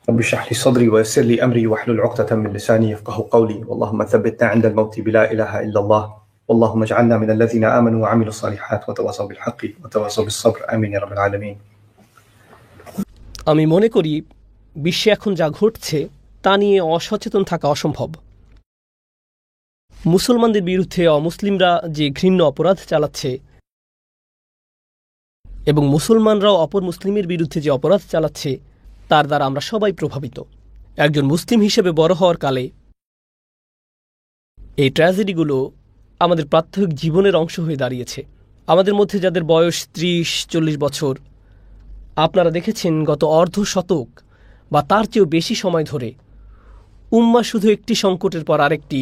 رب اشرح لي صدري ويسر لي أمري واحلل عقدة من لساني يفقهوا قولي اللهم ثبتنا عند الموت بلا إله إلا الله اللهم اجعلنا من الذين آمنوا وعملوا الصالحات وتواصوا بالحق وتواصوا بالصبر آمين يا رب العالمين। আমি মনে করি বিশ্বে এখন যা ঘটছে তা নিয়ে অসচেতন থাকা অসম্ভব। মুসলমানদের বিরুদ্ধে অমুসলিমরা যে ঘৃণ্য অপরাধ চালাচ্ছে এবং মুসলমানরাও অপর মুসলিমের বিরুদ্ধে যে অপরাধ চালাচ্ছে তার দ্বারা আমরা সবাই প্রভাবিত। একজন মুসলিম হিসেবে বড় হওয়ার কালে এই ট্র্যাজেডিগুলো আমাদের প্রাত্যহিক জীবনের অংশ হয়ে দাঁড়িয়েছে। আমাদের মধ্যে যাদের বয়স 30-40 বছর, আপনারা দেখেছেন গত অর্ধ শতক বা তার চেয়েও বেশি সময় ধরে উম্মাহ শুধু একটি সংকটের পর আরেকটি,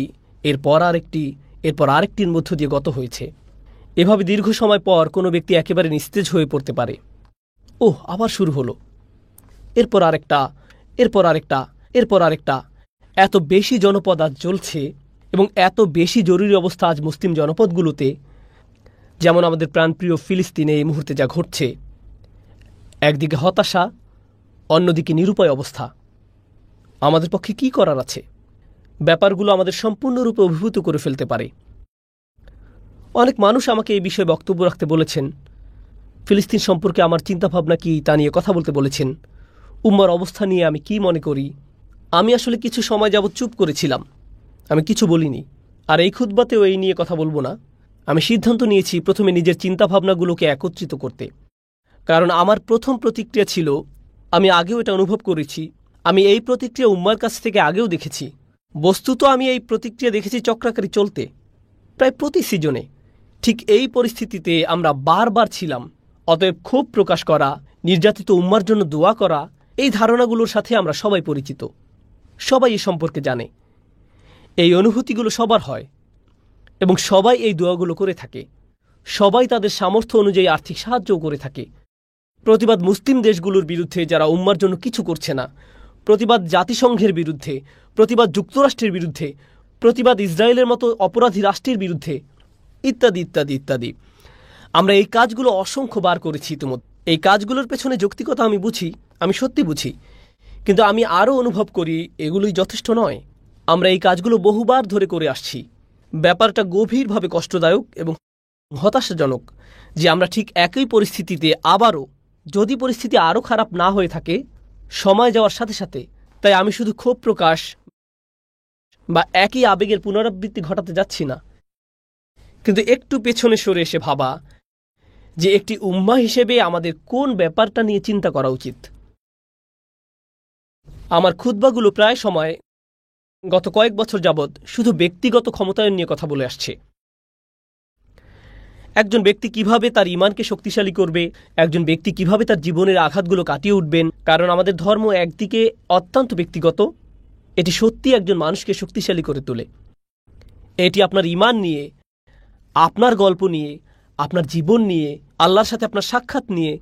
এরপর আরেকটি, এরপর আরেকটির মধ্য দিয়ে গত হয়েছে। এভাবে দীর্ঘ সময় পর কোনো ব্যক্তি একেবারে নিস্তেজ হয়ে পড়তে পারে। আবার শুরু হলো, এরপর আরেকটা, এরপর আরেকটা, এরপর আরেকটা। এত বেশি জনপদ আজ চলছে এবং এত বেশি জরুরি অবস্থা আজ মুসলিম জনপদগুলোতে, যেমন আমাদের প্রাণপ্রিয় ফিলিস্তিনে এই মুহূর্তে যা ঘটছে। একদিকে হতাশা, অন্যদিকে নিরুপায় অবস্থা। আমাদের পক্ষে কি করার আছে? ব্যাপারগুলো আমাদের সম্পূর্ণরূপে অভিভূত করে ফেলতে পারে। অনেক মানুষ আমাকে এই বিষয়ে বক্তব্য রাখতে বলেছেন, ফিলিস্তিন সম্পর্কে আমার চিন্তাভাবনা কি তা নিয়ে কথা বলতে বলেছেন, উম্মার অবস্থা নিয়ে আমি কি মনে করি। আমি আসলে কিছু সময় যাবৎ চুপ করেছিলাম, আমি কিছু বলিনি। আর এই খুতবাতেও এই নিয়ে কথা বলবো না। আমি সিদ্ধান্ত নিয়েছি প্রথমে নিজের চিন্তাভাবনাগুলোকে একত্রিত করতে। কারণ আমার প্রথম প্রতিক্রিয়া ছিল, আমি আগেও এটা অনুভব করেছি, আমি এই প্রতিক্রিয়া উম্মার কাছ থেকে আগেও দেখেছি। বস্তুত আমি এই প্রতিক্রিয়া দেখেছি চক্রাকারী চলতে প্রায় প্রতি সিজনে। ঠিক এই পরিস্থিতিতে আমরা বারবার ছিলাম। অতএব ক্ষোভ প্রকাশ করা, নির্যাতিত উম্মার জন্য দোয়া করা, এই ধারণাগুলোর সাথে আমরা সবাই পরিচিত, সবাই এ সম্পর্কে জানে। এই অনুভূতিগুলো সবার হয় এবং সবাই এই দোয়াগুলো করে থাকে। সবাই তাদের সামর্থ্য অনুযায়ী আর্থিক সাহায্যও করে থাকে। প্রতিবাদ মুসলিম দেশগুলোর বিরুদ্ধে যারা উম্মার জন্য কিছু করছে না, প্রতিবাদ জাতিসংঘের বিরুদ্ধে, প্রতিবাদ যুক্তরাষ্ট্রের বিরুদ্ধে, প্রতিবাদ ইসরায়েলের মতো অপরাধী রাষ্ট্রের বিরুদ্ধে, ইত্যাদি ইত্যাদি ইত্যাদি। আমরা এই কাজগুলো অসংখ্যবার করেছি ইতিমধ্যে। এই কাজগুলোর পেছনে যৌক্তিকতা আমি বুঝি, আমি সত্যি বুঝি, কিন্তু আমি আরও অনুভব করি এগুলোই যথেষ্ট নয়। আমরা এই কাজগুলো বহুবার ধরে করে আসছি। ব্যাপারটা গভীরভাবে কষ্টদায়ক এবং হতাশাজনক যে আমরা ঠিক একই পরিস্থিতিতে আবারও, যদি পরিস্থিতি আরও খারাপ না হয়ে থাকে সময় যাওয়ার সাথে সাথে। তাই আমি শুধু ক্ষোভ প্রকাশ বা একই আবেগের পুনরাবৃত্তি ঘটাতে যাচ্ছি না, কিন্তু একটু পেছনে সরে এসে ভাবা যে একটি উম্মাহ হিসেবে আমাদের কোন ব্যাপারটা নিয়ে চিন্তা করা উচিত। আমার খুতবাগুলো প্রায় সময় গত কয়েক বছর যাবৎ শুধু ব্যক্তিগত ক্ষমতায়ন নিয়ে কথা বলে আসছে। একজন ব্যক্তি কিভাবে তার ঈমানকে শক্তিশালী করবে, একজন ব্যক্তি কিভাবে তার জীবনের আঘাতগুলো কাটিয়ে উঠবেন। কারণ আমাদের ধর্ম একদিকে অত্যন্ত ব্যক্তিগত, এটি সত্যি একজন মানুষকে শক্তিশালী করে তোলে। এটি আপনার ঈমান নিয়ে, আপনার গল্প নিয়ে, আপনার জীবন নিয়ে, আল্লাহর সাথে আপনার সাক্ষাৎ নিয়ে,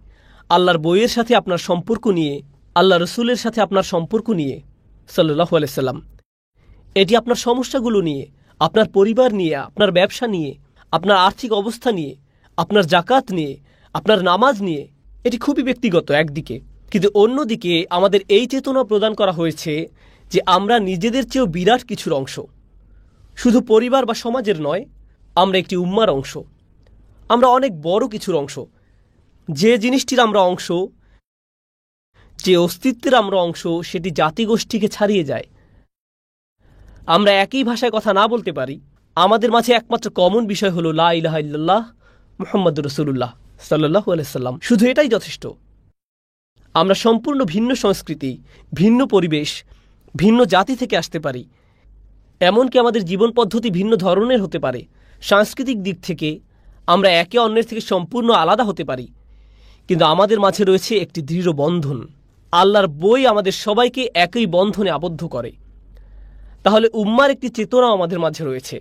আল্লাহর বইয়ের সাথে আপনার সম্পর্ক নিয়ে, আল্লাহ রসুলের সাথে আপনার সম্পর্ক নিয়ে সাল্লাল্লাহু আলাইহি সাল্লাম। এটি আপনার সমস্যাগুলো নিয়ে, আপনার পরিবার নিয়ে, আপনার ব্যবসা নিয়ে, আপনার আর্থিক অবস্থা নিয়ে, আপনার জাকাত নিয়ে, আপনার নামাজ নিয়ে। এটি খুবই ব্যক্তিগত একদিকে, কিন্তু অন্যদিকে আমাদের এই চেতনা প্রদান করা হয়েছে যে আমরা নিজেদের চেয়েও বিরাট কিছুর অংশ। শুধু পরিবার বা সমাজের নয়, আমরা একটি উম্মার অংশ, আমরা অনেক বড় কিছুর অংশ। যে জিনিসটির আমরা অংশ, যে অস্তিত্বের আমরা অংশ, সেটি জাতিগোষ্ঠীকে ছাড়িয়ে যায়। আমরা একই ভাষায় কথা না বলতে পারি, আমাদের মাঝে একমাত্র কমন বিষয় হলো লা ইলাহা ইল্লাল্লাহ মুহাম্মাদুর রাসূলুল্লাহ সাল্লাল্লাহু আলাইহি সাল্লাম। শুধু এটাই যথেষ্ট। আমরা সম্পূর্ণ ভিন্ন সংস্কৃতি, ভিন্ন পরিবেশ, ভিন্ন জাতি থেকে আসতে পারি। এমনকি আমাদের জীবন পদ্ধতি ভিন্ন ধরনের হতে পারে। সাংস্কৃতিক দিক থেকে আমরা একে অন্যের থেকে সম্পূর্ণ আলাদা হতে পারি, কিন্তু আমাদের মাঝে রয়েছে একটি দৃঢ় বন্ধন। আল্লাহর বই আমাদের সবাইকে একই বন্ধনে আবদ্ধ করে। তাহলে উম্মার একটি চেতনা আমাদের মাঝে রয়েছে।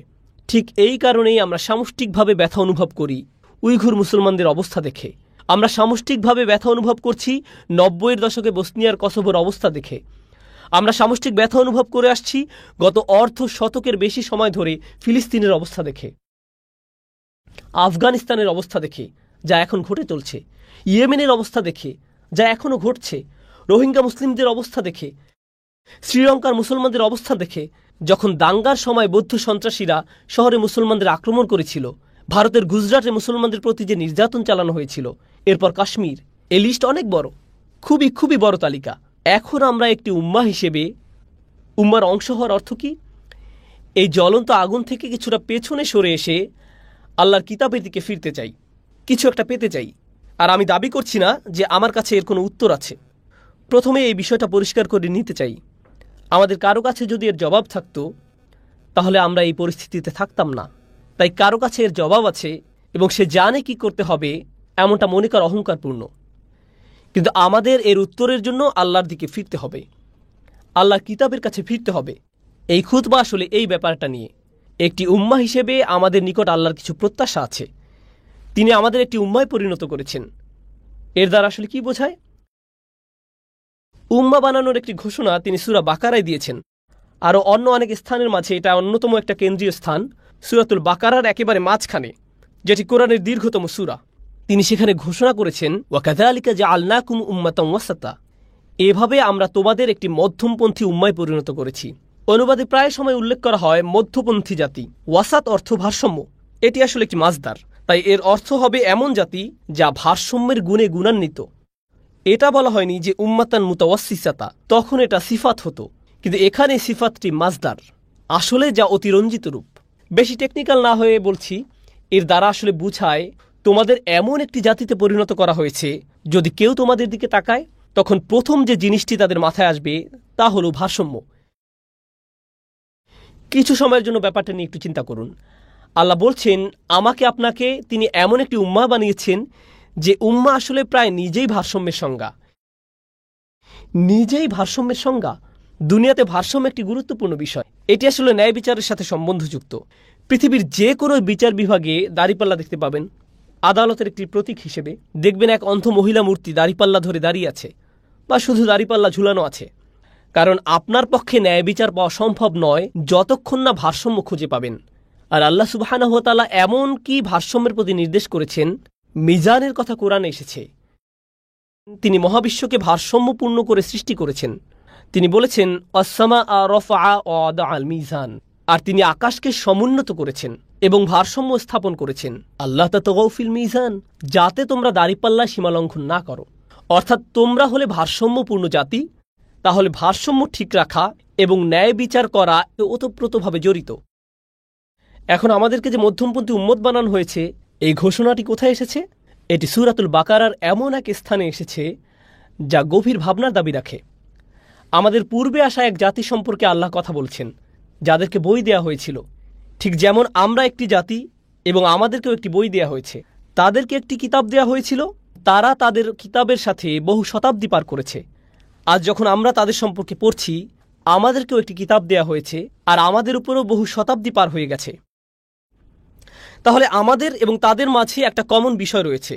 ঠিক এই কারণেই আমরা সামষ্টিকভাবে ব্যথা অনুভব করি উইঘুর মুসলমানদের অবস্থা দেখে। আমরা সামষ্টিকভাবে ব্যথা অনুভব করছি 90-এর দশকে বসনিয়ার কসোভোর অবস্থা দেখে। আমরা সামষ্টিক ব্যথা অনুভব করে আসছি গত অর্ধ শতকের বেশি সময় ধরে ফিলিস্তিনের অবস্থা দেখে, আফগানিস্তানের অবস্থা দেখে যা এখন ঘটে চলছে, ইয়েমেনের অবস্থা দেখে যা এখনও ঘটছে, রোহিঙ্গা মুসলিমদের অবস্থা দেখে শ্রীলঙ্কার মুসলমানদের অবস্থা দেখে যখন দাঙ্গার সময় বৌদ্ধ সন্ত্রাসীরা শহরে মুসলমানদের আক্রমণ করেছিল, ভারতের গুজরাটে মুসলমানদের প্রতি যে নির্যাতন চালানো হয়েছিল, এরপর কাশ্মীর, এই লিস্ট অনেক বড়, খুবই খুবই বড় তালিকা। এখন আমরা একটি উম্মাহ হিসেবে, উম্মার অংশ হওয়ার অর্থ কি? এই জ্বলন্ত আগুন থেকে কিছুটা পেছনে সরে এসে আল্লাহর কিতাবের দিকে ফিরতে চাই, কিছু একটা পেতে চাই। আর আমি দাবি করছি না যে আমার কাছে এর কোনো উত্তর আছে। প্রথমে এই বিষয়টা পরিষ্কার করে নিতে চাই, আমাদের কারো কাছে যদি এর জবাব থাকতো তাহলে আমরা এই পরিস্থিতিতে থাকতাম না। তাই কারো কাছে এর জবাব আছে এবং সে জানে কি করতে হবে, এমনটা মনে করা অহংকারপূর্ণ। কিন্তু আমাদের এর উত্তরের জন্য আল্লাহর দিকে ফিরতে হবে, আল্লাহর কিতাবের কাছে ফিরতে হবে। এই খুতবা আসলে এই ব্যাপারটা নিয়ে। একটি উম্মাহ হিসেবে আমাদের নিকট আল্লাহর কিছু প্রত্যাশা আছে। তিনি আমাদের একটি উম্মায় পরিণত করেছেন। এর দ্বারা আসলে কি বোঝায়? উম্মাহ বানানোর একটি ঘোষণা তিনি সূরা বাকারায় দিয়েছেন। আরও অন্য অনেক স্থানের মাঝে এটা অন্যতম একটা কেন্দ্রীয় স্থান, সূরাতুল বাকারার একেবারে মাঝখানে, যেটি কোরআনের দীর্ঘতম সূরা। তিনি সেখানে ঘোষণা করেছেন, ওয়াকাযালিকা জাআলনাকুম উম্মাতান ওয়াসাতা, এভাবে আমরা তোমাদের একটি মধ্যমপন্থী উম্মায় পরিণত করেছি। অনুবাদে প্রায় সময় উল্লেখ করা হয় মধ্যপন্থী জাতি। ওয়াসাত অর্থ ভারসাম্য, এটি আসলে একটি মাসদার, তাই এর অর্থ হবে এমন জাতি যা ভারসাম্যের গুণে গুণান্বিত। এটা বলা হয়নি যে উম্মাতান মুতাওয়াসসিসাতা, তখন এটা সিফাত হতো, কিন্তু এখানে সিফাতটি মাসদার, আসলে যা অতিরঞ্জিত রূপ। বেশি টেকনিক্যাল না হয়ে বলছি, এর দ্বারা আসলে বুঝায় তোমাদের এমন একটি জাতিতে পরিণত করা হয়েছে, যদি কেউ তোমাদের দিকে তাকায় তখন প্রথম যে জিনিসটি তাদের মাথায় আসবে তা হলো ভারসাম্য। কিছু সময়ের জন্য ব্যাপারটা নিয়ে একটু চিন্তা করুন। আল্লাহ বলছেন আমাকে আপনাকে তিনি এমন একটি উম্মাহ বানিয়েছেন যে উম্মাহ আসলে প্রায় নিজেই ভারসাম্যের সংজ্ঞা। নিজেই ভারসাম্যের সংজ্ঞা। দুনিয়াতে ভারসাম্য একটি গুরুত্বপূর্ণ বিষয়। এটি আসলে ন্যায় বিচারের সাথে সম্বন্ধযুক্ত। পৃথিবীর যে কোনো বিচার বিভাগে দাড়িপাল্লা দেখতে পাবেন আদালতের একটি প্রতীক হিসেবে। দেখবেন এক অন্ধ মহিলা মূর্তি দাড়িপাল্লা ধরে দাঁড়িয়ে আছে, বা শুধু দাড়িপাল্লা ঝুলানো আছে। কারণ আপনার পক্ষে ন্যায় বিচার পাওয়া সম্ভব নয় যতক্ষণ না ভারসাম্য খুঁজে পাবেন। আর আল্লাহ সুবহানাহু ওয়া তাআলা এমন কি ভারসাম্যের প্রতি নির্দেশ করেছেন, মিজানের কথা কোরআনে এসেছে। তিনি মহাবিশ্বকে ভারসাম্যপূর্ণ করে সৃষ্টি করেছেন। তিনি বলেছেন আস-সামাআ রাফআ ওয়া ওয়াদাআল মিজান, আর তিনি আকাশকে সমুন্নত করেছেন এবং ভারসাম্য স্থাপন করেছেন। আল্লাহ তাতাগাউ ফিল মিজান, যাতে তোমরা দাড়িপাল্লা সীমালঙ্ঘন না করো। অর্থাৎ তোমরা হলে ভারসাম্যপূর্ণ জাতি, তাহলে ভারসাম্য ঠিক রাখা এবং ন্যায় বিচার করা ওতপ্রোতভাবে জড়িত। এখন আমাদেরকে যে মধ্যমপন্থী উম্মত বানানো হয়েছে, এই ঘোষণাটি কোথায় এসেছে? এটি সূরাতুল বাকারার এমন এক স্থানে এসেছে যা গভীর ভাবনার দাবি রাখে। আমাদের পূর্বে আসা এক জাতি সম্পর্কে আল্লাহ কথা বলছেন, যাদেরকে বই দেয়া হয়েছিল। ঠিক যেমন আমরা একটি জাতি এবং আমাদেরকেও একটি বই দেয়া হয়েছে। তাদেরকে একটি কিতাব দেয়া হয়েছিল, তারা তাদের কিতাবের সাথে বহু শতাব্দী পার করেছে। আজ যখন আমরা তাদের সম্পর্কে পড়ছি, আমাদেরকেও একটি কিতাব দেয়া হয়েছে, আর আমাদের উপরও বহু শতাব্দী পার হয়ে গেছে। তাহলে আমাদের এবং তাদের মাঝে একটা কমন বিষয় রয়েছে।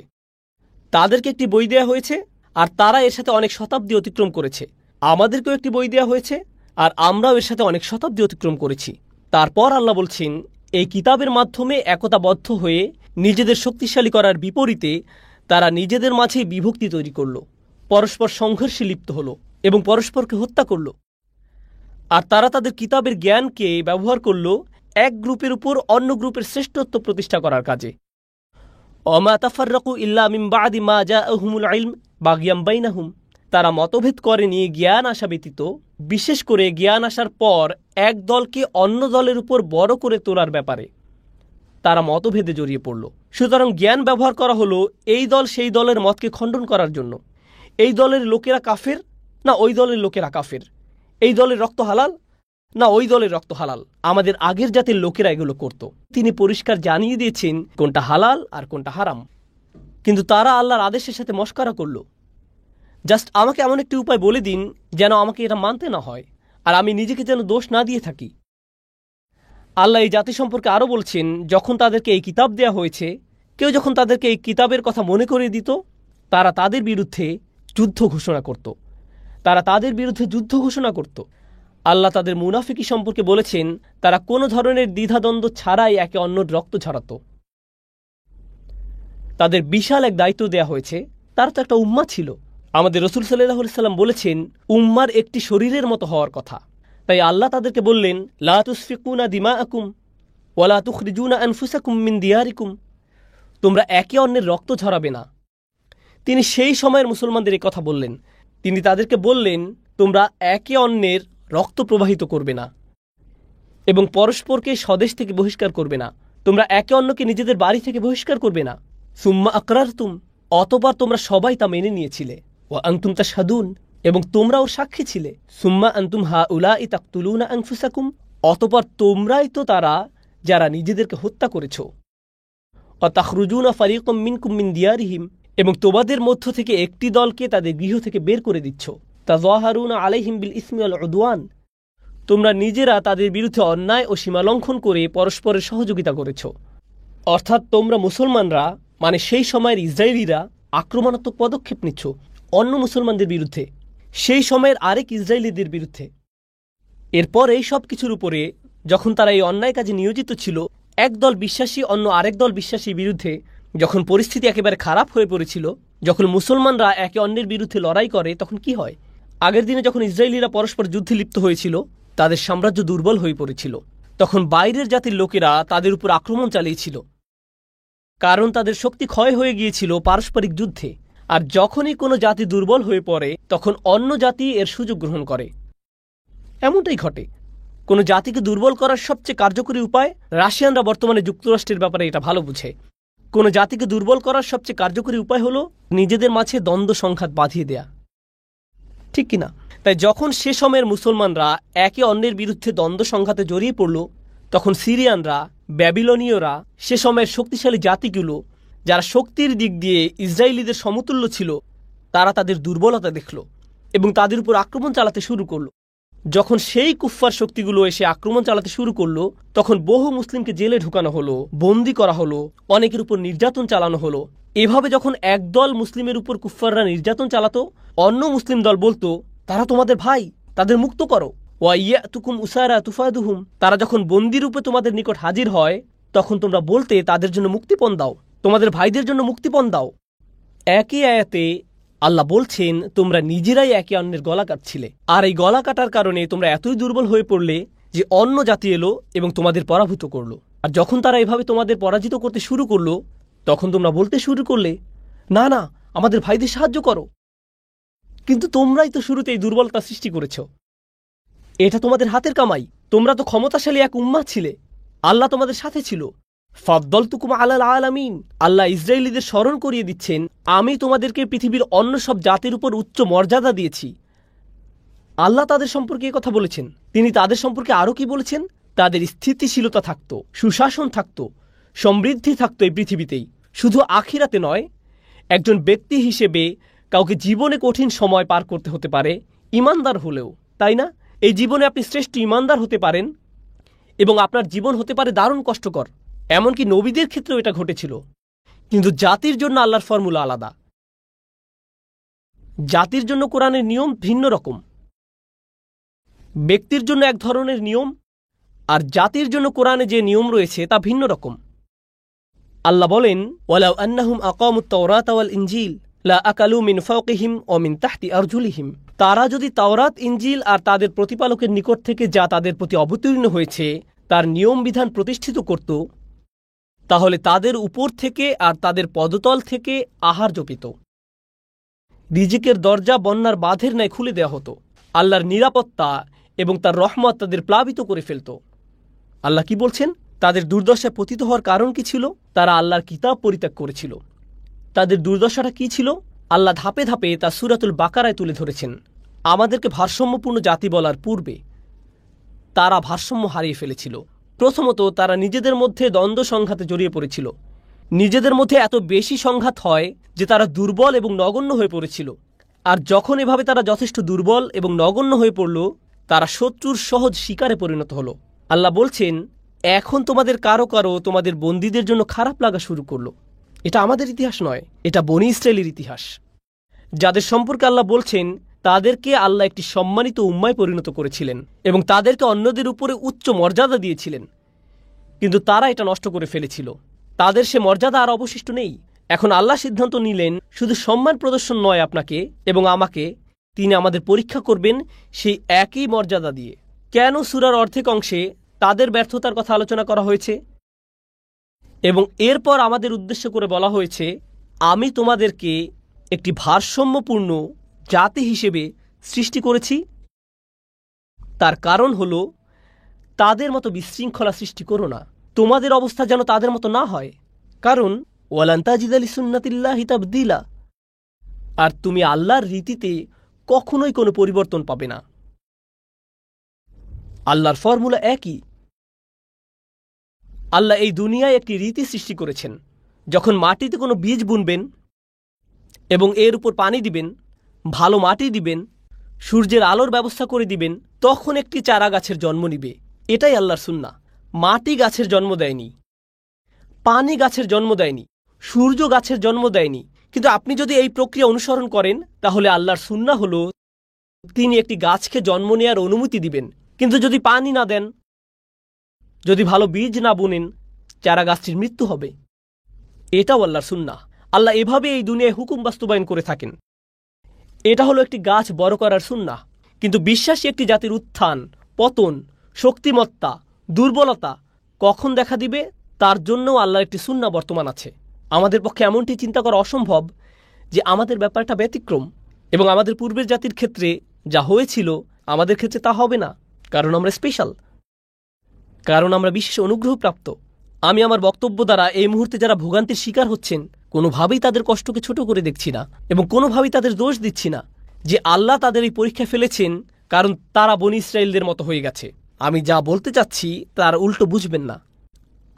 তাদেরকে একটি বই দেয়া হয়েছে, আর তারা এর সাথে অনেক শতাব্দী অতিক্রম করেছে। আমাদেরকেও একটি বই দেয়া হয়েছে, আর আমরাও এর সাথে অনেক শতাব্দী অতিক্রম করেছি। তারপর আল্লাহ বলছেন, এই কিতাবের মাধ্যমে একতাবদ্ধ হয়ে নিজেদের শক্তিশালী করার বিপরীতে তারা নিজেদের মাঝে বিভক্তি তৈরি করল, পরস্পর সংঘর্ষে লিপ্ত হল এবং পরস্পরকে হত্যা করল। আর তারা তাদের কিতাবের জ্ঞানকে ব্যবহার করল এক গ্রুপের উপর অন্য গ্রুপের শ্রেষ্ঠত্ব প্রতিষ্ঠা করার কাজে। ওমা তাফাররাকু ইল্লা মিন বাদি মা জাআহুমুল ইলম বাগিয়াম বাইনাহুম, তারা মতভেদ করেনি জ্ঞান আসা ব্যতীত, বিশেষ করে জ্ঞান আসার পর এক দলকে অন্য দলের উপর বড় করে তোলার ব্যাপারে তারা মতভেদে জড়িয়ে পড়ল। সুতরাং জ্ঞান ব্যবহার করা হলো এই দল সেই দলের মতকে খণ্ডন করার জন্য। এই দলের লোকেরা কাফের না ওই দলের লোকেরা কাফের, এই দলের রক্ত হালাল না ওই দলের রক্ত হালাল। আমাদের আগের জাতির লোকেরা এগুলো করত। তিনি পরিষ্কার জানিয়ে দিয়েছেন কোনটা হালাল আর কোনটা হারাম, কিন্তু তারা আল্লাহর আদেশের সাথে মশকরা করল। জাস্ট আমাকে এমন একটি উপায় বলে দিন যেন আমাকে এটা মানতে না হয়, আর আমি নিজেকে যেন দোষ না দিয়ে থাকি। আল্লাহ এই জাতি সম্পর্কে আরও বলছেন, যখন তাদেরকে এই কিতাব দেয়া হয়েছে, কেউ যখন তাদেরকে এই কিতাবের কথা মনে করিয়ে দিত, তারা তাদের বিরুদ্ধে যুদ্ধ ঘোষণা করত। আল্লাহ তাদের মুনাফিকি সম্পর্কে বলেছেন, তারা কোনো ধরনের দ্বিধাদ্বন্দ্ব ছাড়াই একে অন্যের রক্ত ঝরাত। তাদের বিশাল এক দায়িত্ব দেয়া হয়েছে, তারা তো একটা উম্মাহ ছিল। আমাদের রসুল সাল্লাল্লাহু আলাইহি সাল্লাম বলেছেন উম্মার একটি শরীরের মতো হওয়ার কথা। তাই আল্লাহ তাদেরকে বললেন, লা তুসফিকুনা দিমাআকুম ওয়ালা তুখরিজুনা আনফুসাকুম মিন দিয়ারিকুম, তোমরা একে অন্যের রক্ত ঝরাবে না। তিনি সেই সময়ের মুসলমানদের এই কথা বললেন। তিনি তাদেরকে বললেন, তোমরা একে অন্যের রক্ত প্রবাহিত করবে না এবং পরস্পরকে স্বদেশ থেকে বহিষ্কার করবে না। তোমরা একে অন্যকে নিজেদের বাড়ি থেকে বহিষ্কার করবে না। সুম্মা আকরারতুম, অতঃপর তোমরা সবাই তা মেনে নিয়েছিলে। ওয়া আনতুম তাশহাদুন, এবং তোমরাও সাক্ষী ছিলে। সুম্মা আনতুম হাউলাই তাকতুলুনা আনফুসাকুম, অতঃপর তোমরাই তো তারা যারা নিজেদেরকে হত্যা করেছ। ওয়া তাখরুজুনা ফারিকুম মিনকুম মিন দিয়ারিহিম, এবং তোমাদের মধ্য থেকে একটি দলকে তাদের গৃহ থেকে বের করে দিচ্ছ। তাযাহারুনা আলাইহিম বিল ইসমি ওয়াল উদওয়ান, তোমরা নিজেরা তাদের বিরুদ্ধে অন্যায় ও সীমালঙ্ঘন করে পরস্পরের সহযোগিতা করেছ। অর্থাৎ তোমরা মুসলমানরা, মানে সেই সময়ের ইসরায়েলিরা, আক্রমণাত্মক পদক্ষেপ নিচ্ছ অন্য মুসলমানদের বিরুদ্ধে, সেই সময়ের আরেক ইসরায়েলিদের বিরুদ্ধে। এরপর এই সব কিছুর উপরে যখন তারা এই অন্যায় কাজে নিয়োজিত ছিল, একদল বিশ্বাসী অন্য আরেক দল বিশ্বাসীর বিরুদ্ধে যখন পরিস্থিতি একেবারে খারাপ হয়ে পড়েছিল, যখন মুসলমানরা একে অন্যের বিরুদ্ধে লড়াই করে, তখন কি হয়? আগের দিনে যখন ইসরায়েলিরা পরস্পর যুদ্ধে লিপ্ত হয়েছিল, তাদের সাম্রাজ্য দুর্বল হয়ে পড়েছিল। তখন বাইরের জাতির লোকেরা তাদের উপর আক্রমণ চালিয়েছিল, কারণ তাদের শক্তি ক্ষয় হয়ে গিয়েছিল পারস্পরিক যুদ্ধে। আর যখনই কোনো জাতি দুর্বল হয়ে পড়ে, তখন অন্য জাতি এর সুযোগ গ্রহণ করে। এমনটাই ঘটে। কোনো জাতিকে দুর্বল করার সবচেয়ে কার্যকরী উপায়, রাশিয়ানরা বর্তমানে যুক্তরাষ্ট্রের ব্যাপারে এটা ভালো বুঝে, কোনো জাতিকে দুর্বল করার সবচেয়ে কার্যকরী উপায় হলো নিজেদের মাঝে দ্বন্দ্ব সংঘাত বাঁধিয়ে দেয়া, ঠিক কিনা? তাই যখন সে সময়ের মুসলমানরা একে অন্যের বিরুদ্ধে দ্বন্দ্ব সংঘাতে জড়িয়ে পড়ল, তখন সিরিয়ানরা, ব্যাবিলনীয়রা, সে সময়ের শক্তিশালী জাতিগুলো যারা শক্তির দিক দিয়ে ইসরায়েলিদের সমতুল্য ছিল, তারা তাদের দুর্বলতা দেখল এবং তাদের উপর আক্রমণ চালাতে শুরু করল। যখন সেই কুফফার শক্তিগুলো এসে আক্রমণ চালাতে শুরু করলো, তখন বহু মুসলিমকে জেলে ঢুকানো হলো, বন্দী করা হলো, অনেকের উপর নির্যাতন চালানো হলো। এভাবে যখন একদল মুসলিমের উপর কুফফাররা নির্যাতন চালাতো, অন্য মুসলিম দল বলতো, তারা তোমাদের ভাই, তাদের মুক্ত করো। ওয়া ইয়াতুকুম উসারা তুফাদুহুম, তারা যখন বন্দী রূপে তোমাদের নিকট হাজির হয়, তখন তোমরা বলতে তাদের জন্য মুক্তিপণ দাও, তোমাদের ভাইদের জন্য মুক্তিপণ দাও। একই আয়াতে আল্লাহ বলছেন, তোমরা নিজেরাই একে অন্যের গলা কাটছিলে, আর এই গলা কাটার কারণে তোমরা এতই দুর্বল হয়ে পড়লে যে অন্য জাতি এলো এবং তোমাদের পরাভূত করলো। আর যখন তারা এভাবে তোমাদের পরাজিত করতে শুরু করলো, তখন তোমরা বলতে শুরু করলে, না না, আমাদের ভাইদের সাহায্য করো। কিন্তু তোমরাই তো শুরুতে এই দুর্বলতা সৃষ্টি করেছ। এটা তোমাদের হাতের কামাই। তোমরা তো ক্ষমতাশালী এক উম্মাহ ছিলে, আল্লাহ তোমাদের সাথে ছিল। ফাদ্দালতুকুম আলাল আলামিন, আল্লাহ ইসরায়েলীদের স্মরণ করিয়ে দিচ্ছেন, আমি তোমাদেরকে পৃথিবীর অন্য সব জাতির উপর উচ্চ মর্যাদা দিয়েছি। আল্লাহ তাদের সম্পর্কে কথা বলেছেন। তিনি তাদের সম্পর্কে আরও কি বলেছেন? তাদের স্থিতিশীলতা থাকতো, সুশাসন থাকতো, সমৃদ্ধি থাকতো এই পৃথিবীতেই, শুধু আখিরাতে নয়। একজন ব্যক্তি হিসেবে কাউকে জীবনে কঠিন সময় পার করতে হতে পারে, ইমানদার হলেও, তাই না? এই জীবনে আপনি শ্রেষ্ঠ ইমানদার হতে পারেন এবং আপনার জীবন হতে পারে দারুণ কষ্টকর। এমনকি নবীদের ক্ষেত্রেও এটা ঘটেছিল। কিন্তু জাতির জন্য আল্লাহর ফর্মুলা আলাদা। জাতির জন্য কোরআনের নিয়ম ভিন্ন রকম, ব্যক্তির জন্য এক ধরনের নিয়ম, আর জাতির জন্য কোরআনে যে নিয়ম রয়েছে তা ভিন্ন রকম। আল্লাহ বলেন, ওয়ালাউ আন্নাহুম আকামুত তাওরাত ওয়াল ইনজিল লা আকালু মিন ফাওকিহিম ওয়া মিন তাহতি আরজুলিহিম, তারা যদি তাওরাত, ইনজিল আর তাদের প্রতিপালকের নিকট থেকে যা তাদের প্রতি অবতীর্ণ হয়েছে তার নিয়ম বিধান প্রতিষ্ঠিত করত, তাহলে তাদের উপর থেকে আর তাদের পদতল থেকে আহার্য পেত। রিজিকের দরজা বন্যার বাঁধের ন্যায় খুলে দেওয়া হতো। আল্লাহর নিরাপত্তা এবং তার রহমত তাদের প্লাবিত করে ফেলত। আল্লাহ কি বলছেন? তাদের দুর্দশায় পতিত হওয়ার কারণ কি ছিল? তারা আল্লাহর কিতাব পরিত্যাগ করেছিল। তাদের দুর্দশাটা কি ছিল? আল্লাহ ধাপে ধাপে তা সূরাতুল বাকারায় তুলে ধরেছেন। আমাদেরকে ভারসাম্যপূর্ণ জাতি বলার পূর্বে তারা ভারসাম্য হারিয়ে ফেলেছিল। প্রথমত, তারা নিজেদের মধ্যে দ্বন্দ্ব সংঘাতে জড়িয়ে পড়েছিল। নিজেদের মধ্যে এত বেশি সংঘাত হয় যে তারা দুর্বল এবং নগণ্য হয়ে পড়েছিল। আর যখন এভাবে তারা যথেষ্ট দুর্বল এবং নগণ্য হয়ে পড়ল, তারা শত্রুর সহজ শিকারে পরিণত হলো। আল্লাহ বলছেন, এখন তোমাদের কারো কারো তোমাদের বন্দীদের জন্য খারাপ লাগা শুরু করলো। এটা আমাদের ইতিহাস নয়, এটা বনী ইসরায়েলের ইতিহাস, যাদের সম্পর্কে আল্লাহ বলছেন তাদেরকে আল্লাহ একটি সম্মানিত উম্মায় পরিণত করেছিলেন এবং তাদেরকে অন্যদের উপরে উচ্চ মর্যাদা দিয়েছিলেন। কিন্তু তারা এটা নষ্ট করে ফেলেছিল। তাদের সে মর্যাদা আর অবশিষ্ট নেই। এখন আল্লাহ সিদ্ধান্ত নিলেন শুধু সম্মান প্রদর্শন নয় আপনাকে এবং আমাকে, তিনি আমাদের পরীক্ষা করবেন সেই একই মর্যাদা দিয়ে। কেন সূরার অর্ধেক অংশে তাদের ব্যর্থতার কথা আলোচনা করা হয়েছে এবং এরপর আমাদের উদ্দেশ্য করে বলা হয়েছে, আমি তোমাদেরকে একটি ভারসাম্যপূর্ণ জাতি হিসেবে সৃষ্টি করেছি। তার কারণ হলো তাদের মতো বিশৃঙ্খলা সৃষ্টি করো না, তোমাদের অবস্থা যেন তাদের মতো না হয়। কারণ ওয়ালান তাজিদা লিসুন্নাতিল্লাহি তাবদীলা, আর তুমি আল্লাহর রীতিতে কখনোই কোনো পরিবর্তন পাবে না। আল্লাহর ফর্মুলা একই। আল্লাহ এই দুনিয়ায় একটি রীতি সৃষ্টি করেছেন। যখন মাটিতে কোনো বীজ বুনবেন এবং এর উপর পানি দিবেন, ভালো মাটি দিবেন, সূর্যের আলোর ব্যবস্থা করে দিবেন, তখন একটি চারা গাছের জন্ম নিবে। এটাই আল্লাহর সুন্নাহ। মাটি গাছের জন্ম দেয়নি, পানি গাছের জন্ম দেয়নি, সূর্য গাছের জন্ম দেয়নি। কিন্তু আপনি যদি এই প্রক্রিয়া অনুসরণ করেন, তাহলে আল্লাহর সুন্নাহ হলো তিনি একটি গাছকে জন্ম নেওয়ার অনুমতি দিবেন। কিন্তু যদি পানি না দেন, যদি ভালো বীজ না বুনেন, চারা গাছটির মৃত্যু হবে। এটাও আল্লাহর সুন্নাহ। আল্লাহ এভাবে এই দুনিয়ায় হুকুম বাস্তবায়ন করে থাকেন। এটা হলো একটি গাছ বড় করার সুন্নাহ। কিন্তু বিশ্বাসী একটি জাতির উত্থান, পতন, শক্তিমত্তা, দুর্বলতা কখন দেখা দিবে, তার জন্যও আল্লাহর একটি সুন্নাহ বর্তমান আছে। আমাদের পক্ষে এমনটি চিন্তা করা অসম্ভব যে আমাদের ব্যাপারটা ব্যতিক্রম এবং আমাদের পূর্বের জাতির ক্ষেত্রে যা হয়েছিল আমাদের ক্ষেত্রে তা হবে না। কারণ আমরা স্পেশাল, কারণ আমরা বিশেষ অনুগ্রহপ্রাপ্ত। আমি আমার বক্তব্য দ্বারা এই মুহূর্তে যারা ভোগান্তির শিকার হচ্ছেন, কোনোভাবেই তাদের কষ্টকে ছোট করে দেখছি না এবং কোনোভাবেই তাদের দোষ দিচ্ছি না যে আল্লাহ তাদের এই পরীক্ষায় ফেলেছেন কারণ তারা বনী ইসরাইলদের মতো হয়ে গেছে। আমি যা বলতে চাচ্ছি তার উল্টো বুঝবেন না।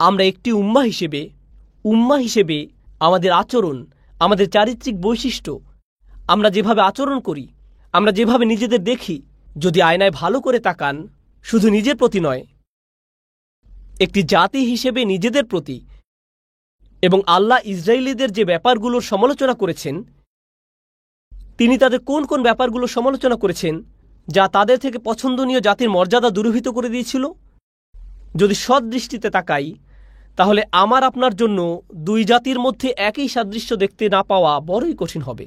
আমরা একটি উম্মাহ হিসেবে আমাদের আচরণ, আমাদের চারিত্রিক বৈশিষ্ট্য, আমরা যেভাবে আচরণ করি, আমরা যেভাবে নিজেদের দেখি, যদি আয়নায় ভালো করে তাকান, শুধু নিজের প্রতি নয়, একটি জাতি হিসেবে নিজেদের প্রতি, এবং আল্লাহ ইসরায়েলীদের যে ব্যাপারগুলোর সমালোচনা করেছেন, তিনি তাদের কোন কোন ব্যাপারগুলোর সমালোচনা করেছেন যা তাদের থেকে পছন্দনীয় জাতির মর্যাদা দূরীভূত করে দিয়েছিল। যদি সৎ দৃষ্টিতে তাকাই, তাহলে আমার আপনার জন্য দুই জাতির মধ্যে একই সাদৃশ্য দেখতে না পাওয়া বড়ই কঠিন হবে,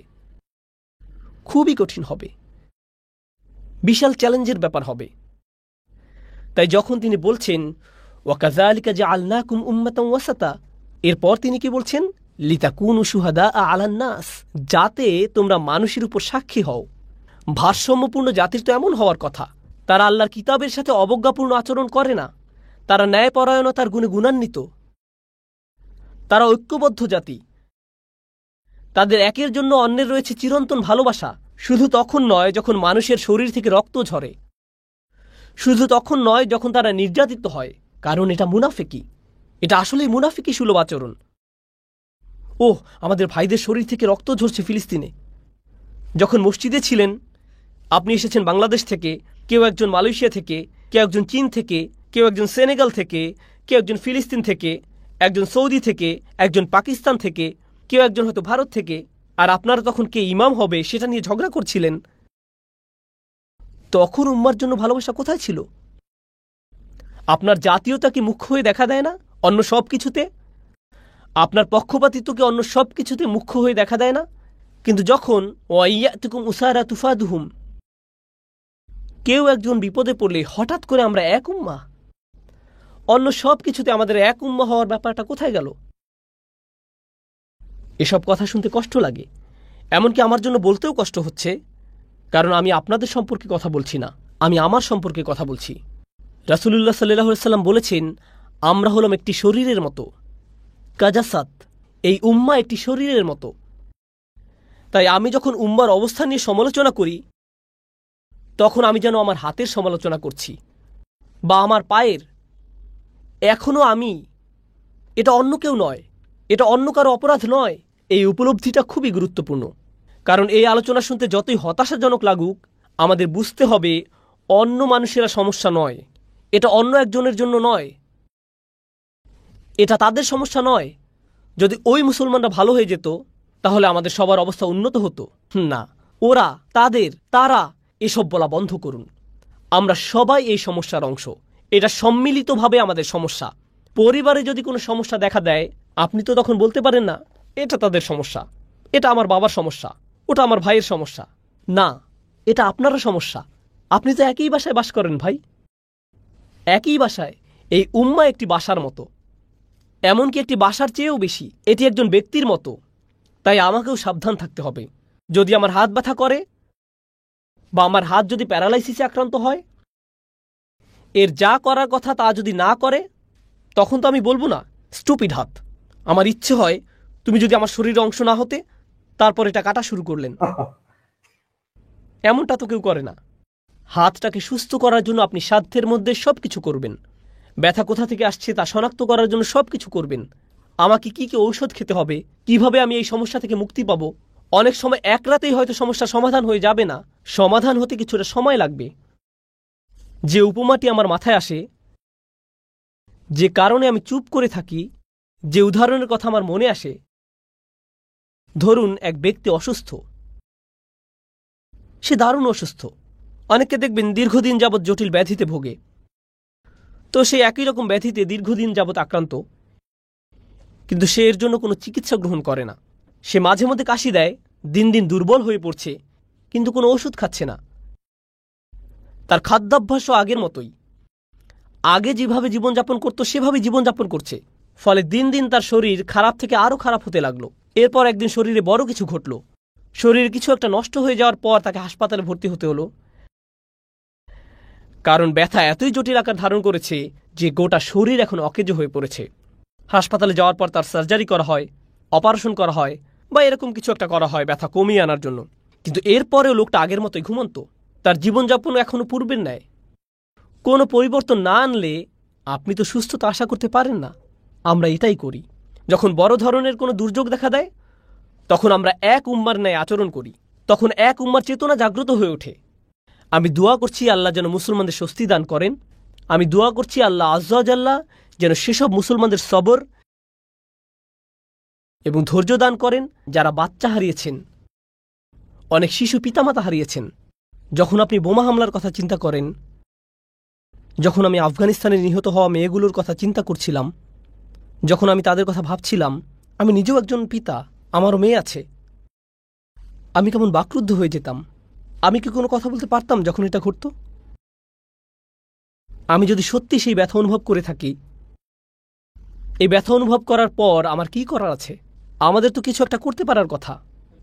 খুবই কঠিন হবে, বিশাল চ্যালেঞ্জের ব্যাপার হবে। তাই যখন তিনি বলছেন ওয়াকাযালিকা জাআলনাকুম উম্মাতান ওয়াসাতা, এরপর তিনি কি বলছেন? লিতাকুনু শুহাদা আলান নাস, যাতে তোমরা মানুষের উপর সাক্ষী হও। ভারসাম্যপূর্ণ জাতির তো এমন হওয়ার কথা, তারা আল্লাহর কিতাবের সাথে অবজ্ঞাপূর্ণ আচরণ করে না, তারা ন্যায়পরায়ণতার গুণে গুণান্বিত, তারা ঐক্যবদ্ধ জাতি, তাদের একের জন্য অন্যের রয়েছে চিরন্তন ভালোবাসা। শুধু তখন নয় যখন মানুষের শরীর থেকে রক্ত ঝরে, শুধু তখন নয় যখন তারা নির্যাতিত হয়, কারণ এটা মুনাফিকি, এটা আসলেই মুনাফিকি সুলভ আচরণ। ওহ, আমাদের ভাইদের শরীর থেকে রক্ত ঝরছে ফিলিস্তিনে। যখন মসজিদে ছিলেন, আপনি এসেছেন বাংলাদেশ থেকে, কেউ একজন মালয়েশিয়া থেকে, কেউ একজন চীন থেকে, কেউ একজন সেনেগাল থেকে, কেউ একজন ফিলিস্তিন থেকে, একজন সৌদি থেকে, একজন পাকিস্তান থেকে, কেউ একজন হয়তো ভারত থেকে, আর আপনারা তখন কে ইমাম হবে সেটা নিয়ে ঝগড়া করছিলেন। তখন উম্মার জন্য ভালোবাসা কোথায় ছিল? আপনার জাতীয়তা কি মুখ্য হয়ে দেখা দেয় না অন্য সব কিছুতে? আপনার পক্ষপাতিত্বকে অন্য সব কিছুতে মুখ্য হয়ে দেখা দেয় না? কিন্তু যখন ওয়াইয়াতুকুম উসারা তুফাদুহুম, কেউ একজন বিপদে পড়লে হঠাৎ করে আমরা এক উম্মাহ, অন্য সব কিছুতে আমাদের এক উম্মাহ হওয়ার ব্যাপারটা কোথায় গেল? এসব কথা শুনতে কষ্ট লাগে, এমনকি আমার জন্য বলতেও কষ্ট হচ্ছে, কারণ আমি আপনাদের সম্পর্কে কথা বলছি না, আমি আমার সম্পর্কে কথা বলছি। রাসূলুল্লাহ সাল্লাল্লাহু আলাইহি ওয়াসাল্লাম বলেছেন, আমরা হলাম একটি শরীরের মতো, কাজাসাত, এই উম্মাহ একটি শরীরের মতো। তাই আমি যখন উম্মার অবস্থান নিয়ে সমালোচনা করি, তখন আমি যেন আমার হাতের সমালোচনা করছি বা আমার পায়ের। এখনো আমি, এটা অন্য কেউ নয়, এটা অন্য কারো অপরাধ নয়। এই উপলব্ধিটা খুবই গুরুত্বপূর্ণ, কারণ এই আলোচনা শুনতে যতই হতাশাজনক লাগুক, আমাদের বুঝতে হবে অন্য মানুষেরা সমস্যা নয়, এটা অন্য একজনের জন্য নয়, এটা তাদের সমস্যা নয়। যদি ওই মুসলমানরা ভালো হয়ে যেত, তাহলে আমাদের সবার অবস্থা উন্নত হতো না। ওরা, তারা, এসব বলা বন্ধ করুন। আমরা সবাই এই সমস্যার অংশ, এটা সম্মিলিতভাবে আমাদের সমস্যা। পরিবারে যদি কোনো সমস্যা দেখা দেয়, আপনি তো তখন বলতে পারেন না এটা তাদের সমস্যা, এটা আমার বাবার সমস্যা, ওটা আমার ভাইয়ের সমস্যা। না, এটা আপনারও সমস্যা। আপনি তো একই বাসায় বাস করেন ভাই, একই বাসায়। এই উম্মা একটি বাসার মতো, এমনকি একটি বাসার চেয়েও বেশি। এটি একজন ব্যক্তির মতো। তাই আমাকেও সাবধান থাকতে হবে। যদি আমার হাত ব্যথা করে বা আমার হাত যদি প্যারালাইসিসে আক্রান্ত হয়, এর যা করার কথা তা যদি না করে, তখন তো আমি বলবো না স্টুপিড হাত। আমার ইচ্ছে হয় তুমি যদি আমার শরীরের অংশ না হতে, তারপর এটা কাটা শুরু করলেন। এমনটা তো কেউ করে না। হাতটাকে সুস্থ করার জন্য আপনি সাধ্যের মধ্যে সবকিছু করবেন। ব্যথা কোথা থেকে আসছে তা শনাক্ত করার জন্য সবকিছু করবেন। আমাকে কি কি ঔষধ খেতে হবে, কিভাবে আমি এই সমস্যা থেকে মুক্তি পাবো। অনেক সময় এক রাতেই হয়তো সমস্যার সমাধান হয়ে যাবে না, সমাধান হতে কিছুটা সময় লাগবে। যে উপমাটি আমার মাথায় আসে, যে কারণে আমি চুপ করে থাকি, যে উদাহরণের কথা আমার মনে আসে, ধরুন এক ব্যক্তি অসুস্থ, সে দারুণ অসুস্থ। অনেককে দেখবেন দীর্ঘদিন যাবৎ জটিল ব্যাধিতে ভোগে। তো সে একই রকম ব্যাধিতে দীর্ঘদিন যাবৎ আক্রান্ত, কিন্তু সে এর জন্য কোনো চিকিৎসা গ্রহণ করে না। সে মাঝে মধ্যে কাশি দেয়, দিন দিন দুর্বল হয়ে পড়ছে, কিন্তু কোনো ওষুধ খাচ্ছে না। তার খাদ্যাভ্যাসও আগের মতোই, আগে যেভাবে জীবনযাপন করত সেভাবে জীবনযাপন করছে। ফলে দিন দিন তার শরীর খারাপ থেকে আরও খারাপ হতে লাগলো। এরপর একদিন শরীরে বড় কিছু ঘটল। শরীরে কিছু একটা নষ্ট হয়ে যাওয়ার পর তাকে হাসপাতালে ভর্তি হতে হলো। কারণ ব্যথা এতই জটিল আকার ধারণ করেছে যে গোটা শরীর এখন অকেজো হয়ে পড়েছে। হাসপাতালে যাওয়ার পর তার সার্জারি করা হয়, অপারেশন করা হয়, বা এরকম কিছু একটা করা হয় ব্যথা কমিয়ে আনার জন্য। কিন্তু এরপরেও লোকটা আগের মতোই ঘুমন্ত। তার জীবনযাপন এখনো পূর্বের ন্যায়। কোনো পরিবর্তন না আনলে আপনি তো সুস্থতা আশা করতে পারেন না। আমরা এটাই করি। যখন বড় ধরনের কোনো দুর্যোগ দেখা দেয়, তখন আমরা এক উম্মার ন্যায় আচরণ করি। তখন এক উম্মার চেতনা জাগ্রত হয়ে ওঠে। আমি দোয়া করছি আল্লাহ যেন মুসলমানদের স্বস্তি দান করেন। আমি দোয়া করছি আল্লাহ আজ্জা ওয়া জাল্লা যেন সেসব মুসলমানদের সবর এবং ধৈর্য দান করেন যারা বাচ্চা হারিয়েছেন, অনেক শিশু পিতামাতা হারিয়েছেন। যখন আপনি বোমা হামলার কথা চিন্তা করেন, যখন আমি আফগানিস্তানে নিহত হওয়া মেয়েগুলোর কথা চিন্তা করছিলাম, যখন আমি তাদের কথা ভাবছিলাম, আমি নিজেও একজন পিতা, আমারও মেয়ে আছে, আমি কেমন বাকরুদ্ধ হয়ে যেতাম। আমি কি কোনো কথা বলতে পারতাম যখন এটা ঘটত? আমি যদি সত্যি সেই ব্যথা অনুভব করে থাকি, এই ব্যথা অনুভব করার পর আমার কি করার আছে? আমাদের তো কিছু একটা করতে পারার কথা।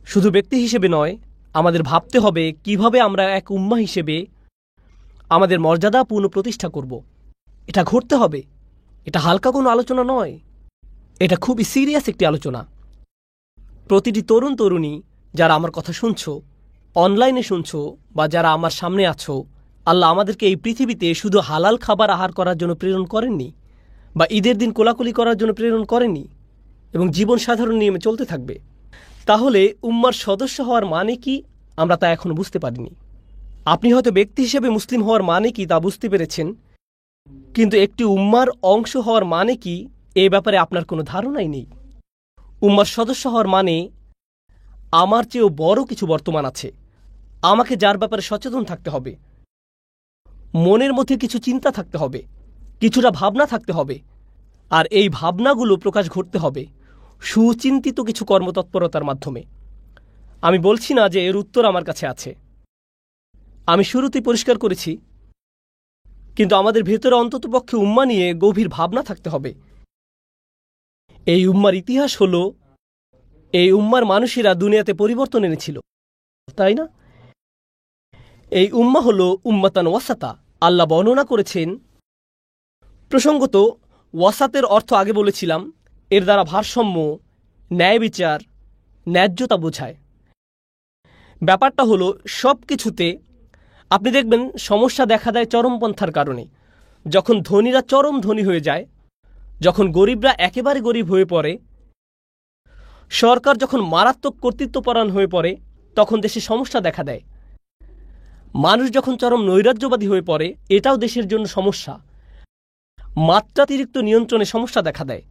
শুধু ব্যক্তি হিসেবে নয়, আমাদের ভাবতে হবে কিভাবে আমরা এক উম্মাহ হিসেবে আমাদের মর্যাদা পুনঃপ্রতিষ্ঠা করব। এটা ঘটতে হবে। এটা হালকা কোনো আলোচনা নয়, এটা খুবই সিরিয়াস একটি আলোচনা। প্রতিটি তরুণ তরুণী যারা আমার কথা শুনছো, অনলাইনে শুনছো, বা যারা আমার সামনে আছো, আল্লাহ আমাদেরকে এই পৃথিবীতে শুধু হালাল খাবার আহার করার জন্য প্রেরণ করেননি, বা ঈদের দিন কোলাকুলি করার জন্য প্রেরণ করেননি, এবং জীবন সাধারণ নিয়মে চলতে থাকবে। তাহলে উম্মার সদস্য হওয়ার মানে কি আমরা তা এখনো বুঝতে পারিনি। আপনি হয়তো ব্যক্তি হিসেবে মুসলিম হওয়ার মানে কি তা বুঝতে পেরেছেন, কিন্তু একটি উম্মার অংশ হওয়ার মানে কি এ ব্যাপারে আপনার কোনো ধারণাই নেই। উম্মার সদস্য হওয়ার মানে আমার চেয়েও বড় কিছু বর্তমান আছে, আমাকে যার ব্যাপারে সচেতন থাকতে হবে, মনের মধ্যে কিছু চিন্তা থাকতে হবে, কিছুটা ভাবনা থাকতে হবে, আর এই ভাবনাগুলো প্রকাশ ঘটতে হবে সুচিন্তিত কিছু কর্মতৎপরতার মাধ্যমে। আমি বলছি না যে এর উত্তর আমার কাছে আছে, আমি শুরুতেই পরিষ্কার করেছি, কিন্তু আমাদের ভেতরে অন্ততপক্ষে উম্মা নিয়ে গভীর ভাবনা থাকতে হবে। এই উম্মার ইতিহাস হলো, এই উম্মার মানুষেরা দুনিয়াতে পরিবর্তন এনেছিল, তাই না? এই উম্মা হলো উম্মাতান ওয়াসাতা। আল্লাহ বর্ণনা করেছেন, প্রসঙ্গত ওয়াসাতের অর্থ আগে বলেছিলাম, এর দ্বারা ভারসাম্য, ন্যায় বিচার, ন্যায্যতা বোঝায়। ব্যাপারটা হলো সব কিছুতে আপনি দেখবেন সমস্যা দেখা দেয় চরমপন্থার কারণে। যখন ধনীরা চরম ধনী হয়ে যায়, যখন গরিবরা একেবারে গরিব হয়ে পড়ে, সরকার যখন মারাত্মক কর্তৃত্বপরায়ণ হয়ে পড়ে, তখন দেশে সমস্যা দেখা দেয়। মানুষ যখন চরম নৈরাজ্যবাদী হয়ে পড়ে, এটাও দেশের জন্য সমস্যা। মাত্রাতিরিক্ত নিয়ন্ত্রণে সমস্যা দেখা দেয়,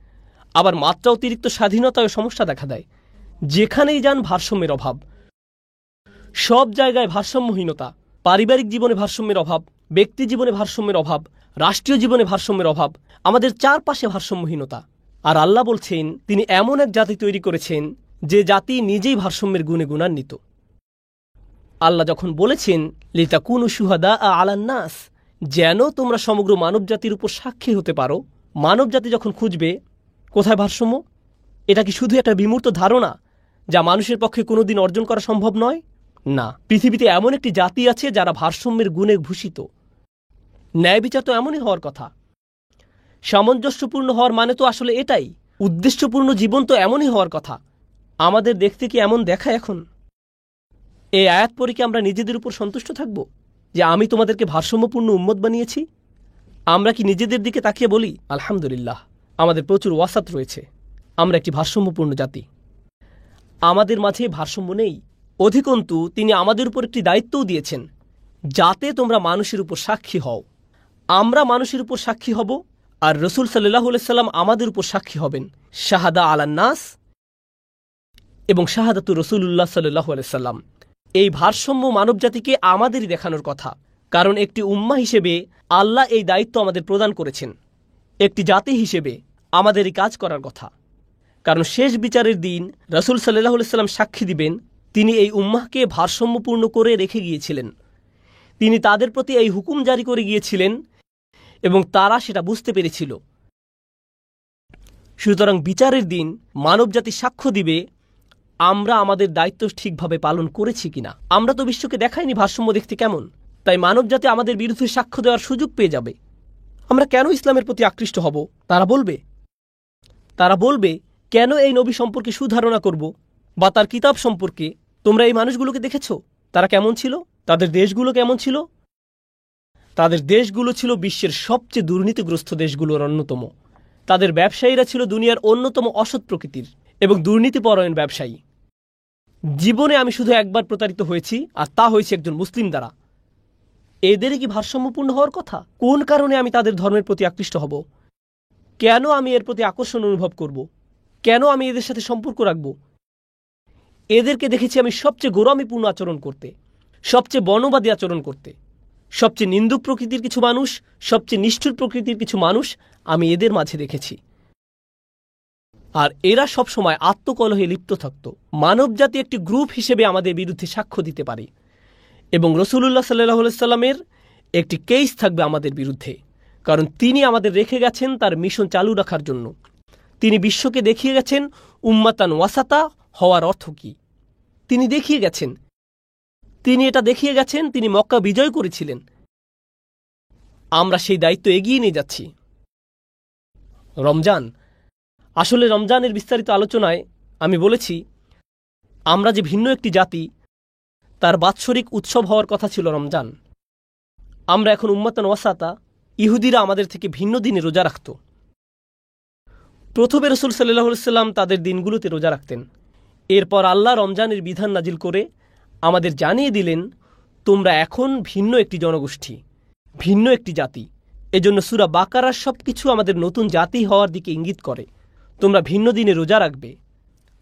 আবার মাত্রা অতিরিক্ত স্বাধীনতায় সমস্যা দেখা দেয়। যেখানেই যান ভারসাম্যের অভাব, সব জায়গায় ভারসাম্যহীনতা। পারিবারিক জীবনে ভারসাম্যের অভাব, ব্যক্তি জীবনে ভারসাম্যের অভাব, রাষ্ট্রীয় জীবনে ভারসাম্যের অভাব, আমাদের চারপাশে ভারসাম্যহীনতা। আর আল্লাহ বলছেন তিনি এমন এক জাতি তৈরি করেছেন যে জাতি নিজেই ভারসাম্যের গুণে গুণান্বিত। আল্লাহ যখন বলেছেন লিতাকুনু শুহাদা আলান নাস, যেন তোমরা সমগ্র মানবজাতির উপর সাক্ষী হতে পারো, মানবজাতি যখন খুঁজবে কোথায় ভারসাম্য, এটা কি শুধু একটা বিমূর্ত ধারণা যা মানুষের পক্ষে কোনোদিন অর্জন করা সম্ভব নয়? না, পৃথিবীতে এমন একটি জাতি আছে যারা ভারসাম্যের গুণে ভূষিত। ন্যায় বিচার তো এমনই হওয়ার কথা। সামঞ্জস্যপূর্ণ হওয়ার মানে তো আসলে এটাই। উদ্দেশ্যপূর্ণ জীবন তো এমনই হওয়ার কথা। আমাদের দেখতে কি এমন দেখায় এখন? এই আয়াত পড়ে কি আমরা নিজেদের উপর সন্তুষ্ট থাকব যে আমি তোমাদেরকে ভারসাম্যপূর্ণ উম্মত বানিয়েছি? আমরা কি নিজেদের দিকে তাকিয়ে বলি আলহামদুলিল্লাহ, আমাদের প্রচুর ওয়াসাত রয়েছে, আমরা একটি ভারসাম্যপূর্ণ জাতি? আমাদের মাঝে ভারসাম্য নেই। অধিকন্তু তিনি আমাদের উপর একটি দায়িত্বও দিয়েছেন, যাতে তোমরা মানুষের উপর সাক্ষী হও। আমরা মানুষের উপর সাক্ষী হব, আর রসুল সাল্লাল্লাহু আলাইহি সাল্লাম আমাদের উপর সাক্ষী হবেন। শাহাদা আলান নাস এবং শাহাদাতু রাসূলুল্লাহ সাল্লাল্লাহু আলাইহি সাল্লাম। এই ভারসাম্য মানবজাতিকে আমাদেরই দেখানোর কথা, কারণ একটি উম্মাহ হিসেবে আল্লাহ এই দায়িত্ব আমাদের প্রদান করেছেন। একটি জাতি হিসেবে আমাদের এই কাজ করার কথা, কারণ শেষ বিচারের দিন রাসূল সাল্লাল্লাহু আলাইহি সাল্লাম সাক্ষী দিবেন তিনি এই উম্মাহকে ভারসাম্যপূর্ণ করে রেখে গিয়েছিলেন। তিনি তাদের প্রতি এই হুকুম জারি করে গিয়েছিলেন এবং তারা সেটা বুঝতে পেরেছিল। সুতরাং বিচারের দিন মানবজাতি সাক্ষ্য দিবে আমরা আমাদের দায়িত্ব ঠিকভাবে পালন করেছি কিনা। আমরা তো বিশ্বকে দেখাইনি ভারসাম্য দেখতে কেমন, তাই মানবজাতি আমাদের বিরুদ্ধে সাক্ষ্য দেওয়ার সুযোগ পেয়ে যাবে। আমরা কেন ইসলামের প্রতি আকৃষ্ট হব তারা বলবে কেন এই নবী সম্পর্কে সুধারণা করব, বা তার কিতাব সম্পর্কে। তোমরা এই মানুষগুলোকে দেখেছ, তারা কেমন ছিল? তাদের দেশগুলো কেমন ছিল? তাদের দেশগুলো ছিল বিশ্বের সবচেয়ে দুর্নীতিগ্রস্ত দেশগুলোর অন্যতম। তাদের ব্যবসায়ীরা ছিল দুনিয়ার অন্যতম অসৎ প্রকৃতির এবং দুর্নীতিপরায়ণ ব্যবসায়ী। জীবনে আমি শুধু একবার প্রতারিত হয়েছি, আর তা হয়েছে একজন মুসলিম দ্বারা। এদেরই কি ভারসাম্যপূর্ণ হওয়ার কথা? কোন কারণে আমি তাদের ধর্মের প্রতি আকৃষ্ট হব? কেন আমি এর প্রতি আকর্ষণ অনুভব করব? কেন আমি এদের সাথে সম্পর্ক রাখব? এদেরকে দেখেছি আমি সবচেয়ে গোরামিপূর্ণ আচরণ করতে, সবচেয়ে বর্ণবাদী আচরণ করতে। সবচেয়ে নিন্দুক প্রকৃতির কিছু মানুষ, সবচেয়ে নিষ্ঠুর প্রকৃতির কিছু মানুষ আমি এদের মাঝে দেখেছি। আর এরা সবসময় আত্মকলহে লিপ্ত থাকত। মানবজাতি একটি গ্রুপ হিসেবে আমাদের বিরুদ্ধে সাক্ষ্য দিতে পারে, এবং রাসূলুল্লাহ সাল্লাল্লাহু আলাইহি সাল্লামের একটি কেস থাকবে আমাদের বিরুদ্ধে, কারণ তিনি আমাদের রেখে গেছেন তার মিশন চালু রাখার জন্য। তিনি বিশ্বকে দেখিয়ে গেছেন উম্মাতান ওয়াসাতা হওয়ার অর্থ কী। তিনি দেখিয়ে গেছেন, তিনি মক্কা বিজয় করেছিলেন। আমরা সেই দায়িত্ব এগিয়ে নিয়ে যাচ্ছি। রমজান, আসলে রমজানের বিস্তারিত আলোচনায় আমি বলেছি আমরা যে ভিন্ন একটি জাতি, তার বাৎসরিক উৎসব হওয়ার কথা ছিল রমজান। আমরা এখন উম্মাতান ওয়াসাতা। ইহুদিরা আমাদের থেকে ভিন্ন দিনে রোজা রাখত। প্রথমে রাসূল সাল্লাল্লাহু আলাইহি সাল্লাম তাদের দিনগুলোতে রোজা রাখতেন। এরপর আল্লাহ রমজানের বিধান নাজিল করে আমাদের জানিয়ে দিলেন তোমরা এখন ভিন্ন একটি জনগোষ্ঠী, ভিন্ন একটি জাতি। এজন্য সূরা বাকারার সবকিছু আমাদের নতুন জাতি হওয়ার দিকে ইঙ্গিত করে। তোমরা ভিন্ন দিনে রোজা রাখবে।